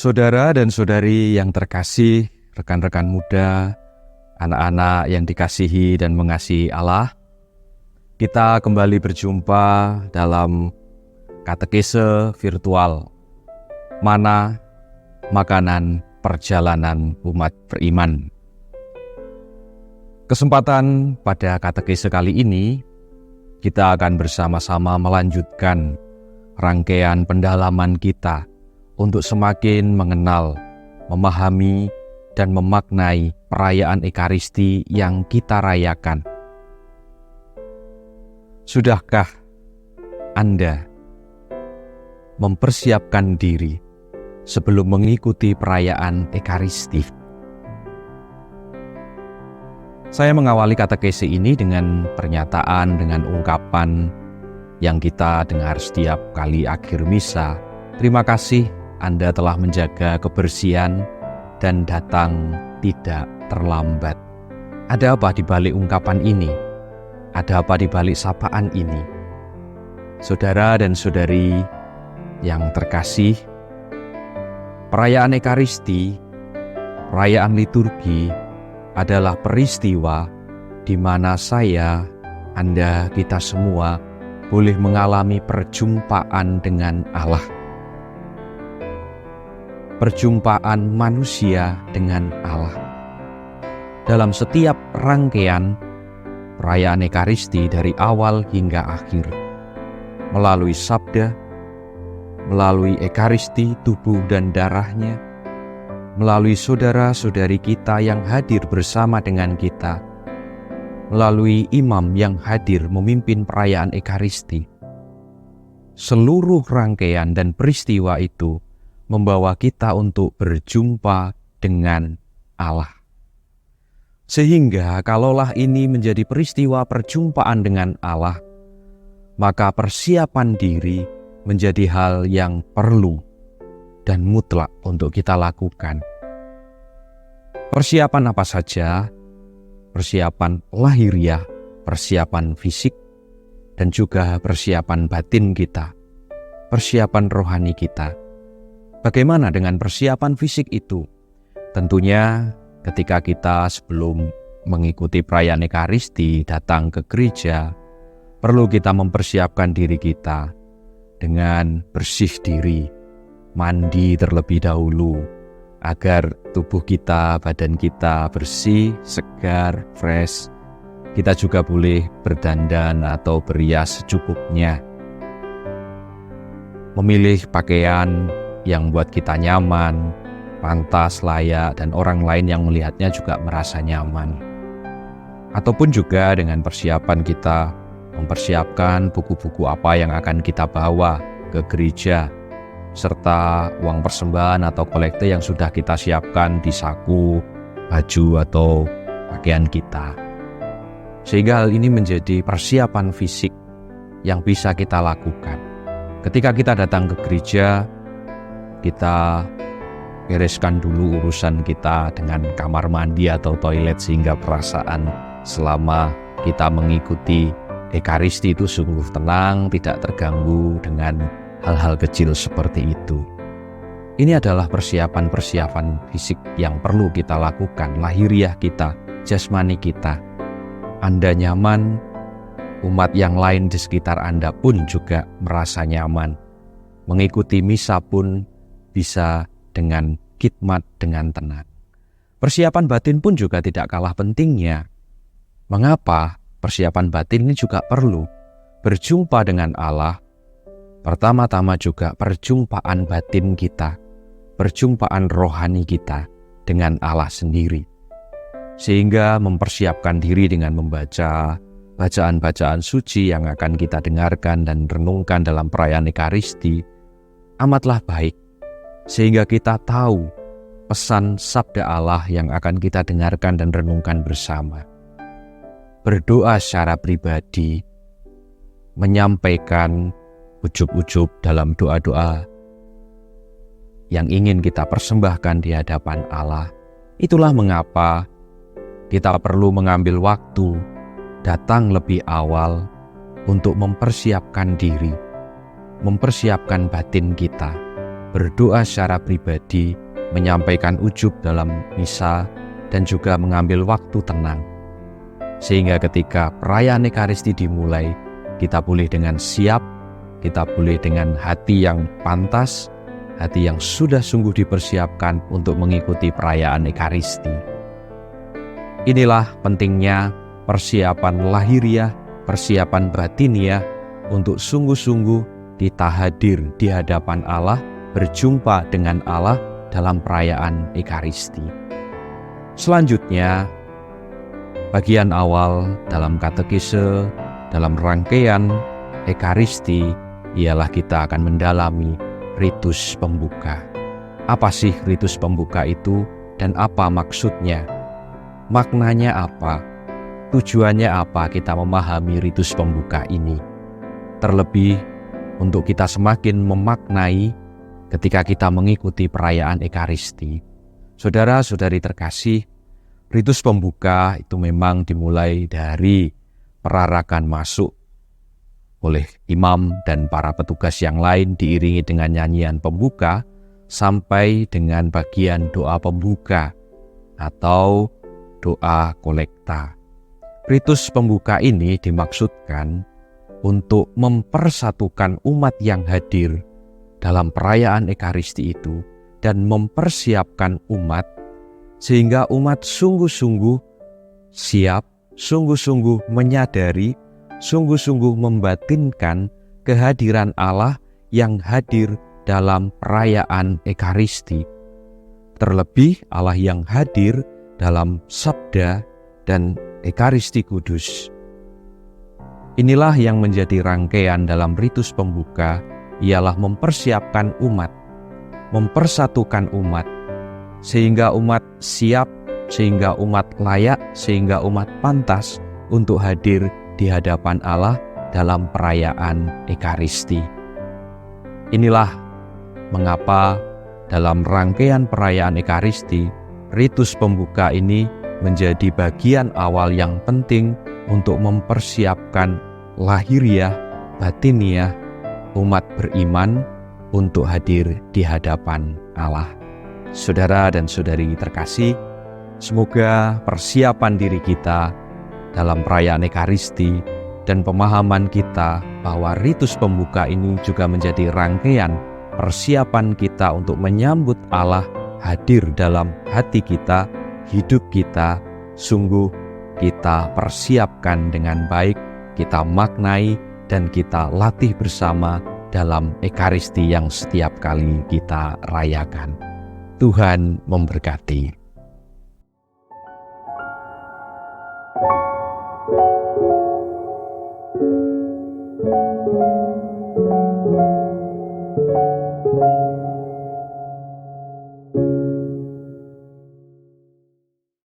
Saudara dan saudari yang terkasih, rekan-rekan muda, anak-anak yang dikasihi dan mengasihi Allah, kita kembali berjumpa dalam katekese virtual Mana Makanan Perjalanan Umat Beriman. Kesempatan pada katekese kali ini, kita akan bersama-sama melanjutkan rangkaian pendalaman kita untuk semakin mengenal, memahami, dan memaknai perayaan Ekaristi yang kita rayakan. Sudahkah Anda mempersiapkan diri sebelum mengikuti perayaan Ekaristi? Saya mengawali katekese ini dengan pernyataan, dengan ungkapan yang kita dengar setiap kali akhir misa. Terima kasih Anda telah menjaga kebersihan dan datang tidak terlambat. Ada apa di balik ungkapan ini? Ada apa di balik sapaan ini? Saudara dan saudari yang terkasih, perayaan Ekaristi, perayaan liturgi adalah peristiwa di mana saya, Anda, kita semua boleh mengalami perjumpaan dengan Allah. Perjumpaan manusia dengan Allah. Dalam setiap rangkaian perayaan Ekaristi dari awal hingga akhir, melalui sabda, melalui Ekaristi tubuh dan darahnya, melalui saudara-saudari kita yang hadir bersama dengan kita, melalui imam yang hadir memimpin perayaan Ekaristi. Seluruh rangkaian dan peristiwa itu membawa kita untuk berjumpa dengan Allah. Sehingga kalaulah ini menjadi peristiwa perjumpaan dengan Allah, maka persiapan diri menjadi hal yang perlu dan mutlak untuk kita lakukan. Persiapan apa saja? Persiapan lahiriah, persiapan fisik, dan juga persiapan batin kita, persiapan rohani kita. Bagaimana dengan persiapan fisik itu? Tentunya ketika kita sebelum mengikuti perayaan Ekaristi datang ke gereja, perlu kita mempersiapkan diri kita dengan bersih diri, mandi terlebih dahulu, agar tubuh kita, badan kita bersih, segar, fresh. Kita juga boleh berdandan atau berias secukupnya. Memilih pakaian yang buat kita nyaman, pantas, layak, dan orang lain yang melihatnya juga merasa nyaman. Ataupun juga dengan persiapan kita mempersiapkan buku-buku apa yang akan kita bawa ke gereja, serta uang persembahan atau kolekte yang sudah kita siapkan di saku, baju, atau pakaian kita. Sehingga hal ini menjadi persiapan fisik yang bisa kita lakukan. Ketika kita datang ke gereja, kita bereskan dulu urusan kita dengan kamar mandi atau toilet, sehingga perasaan selama kita mengikuti Ekaristi itu sungguh tenang, tidak terganggu dengan hal-hal kecil seperti itu. Ini adalah persiapan-persiapan fisik yang perlu kita lakukan, lahiriah kita, jasmani kita. Anda nyaman, umat yang lain di sekitar Anda pun juga merasa nyaman. Mengikuti misa pun bisa dengan khidmat, dengan tenang. Persiapan batin pun juga tidak kalah pentingnya. Mengapa persiapan batin ini juga perlu? Berjumpa dengan Allah, pertama-tama juga perjumpaan batin kita, perjumpaan rohani kita dengan Allah sendiri. Sehingga mempersiapkan diri dengan membaca bacaan-bacaan suci yang akan kita dengarkan dan renungkan dalam perayaan Ekaristi amatlah baik. Sehingga kita tahu pesan sabda Allah yang akan kita dengarkan dan renungkan bersama. Berdoa secara pribadi, menyampaikan ujub-ujub dalam doa-doa yang ingin kita persembahkan di hadapan Allah. Itulah mengapa kita perlu mengambil waktu datang lebih awal untuk mempersiapkan diri, mempersiapkan batin kita, berdoa secara pribadi, menyampaikan ujub dalam misa, dan juga mengambil waktu tenang. Sehingga ketika perayaan Ekaristi dimulai, kita boleh dengan siap, kita boleh dengan hati yang pantas, hati yang sudah sungguh dipersiapkan untuk mengikuti perayaan Ekaristi. Inilah pentingnya persiapan lahiriah, persiapan batiniah untuk sungguh-sungguh kita hadir di hadapan Allah, berjumpa dengan Allah dalam perayaan Ekaristi. Selanjutnya, bagian awal dalam katekise, dalam rangkaian Ekaristi, ialah kita akan mendalami ritus pembuka. Apa sih ritus pembuka itu dan apa maksudnya? Maknanya apa? Tujuannya apa kita memahami ritus pembuka ini? Terlebih untuk kita semakin memaknai ketika kita mengikuti perayaan Ekaristi. Saudara-saudari terkasih, ritus pembuka itu memang dimulai dari perarakan masuk oleh imam dan para petugas yang lain diiringi dengan nyanyian pembuka sampai dengan bagian doa pembuka atau doa kolekta. Ritus pembuka ini dimaksudkan untuk mempersatukan umat yang hadir dalam perayaan Ekaristi itu dan mempersiapkan umat sehingga umat sungguh-sungguh siap, sungguh-sungguh menyadari, sungguh-sungguh membatinkan kehadiran Allah yang hadir dalam perayaan Ekaristi. Terlebih Allah yang hadir dalam sabda dan Ekaristi Kudus. Inilah yang menjadi rangkaian dalam ritus pembuka, ialah mempersiapkan umat, mempersatukan umat, sehingga umat siap, sehingga umat layak, sehingga umat pantas untuk hadir di hadapan Allah dalam perayaan Ekaristi. Inilah mengapa dalam rangkaian perayaan Ekaristi, ritus pembuka ini menjadi bagian awal yang penting untuk mempersiapkan lahiriah, batiniah umat beriman untuk hadir di hadapan Allah. Saudara dan saudari terkasih, semoga persiapan diri kita dalam perayaan Ekaristi dan pemahaman kita bahwa ritus pembuka ini juga menjadi rangkaian persiapan kita untuk menyambut Allah hadir dalam hati kita, hidup kita, sungguh kita persiapkan dengan baik, kita maknai dan kita latih bersama dalam Ekaristi yang setiap kali kita rayakan. Tuhan memberkati.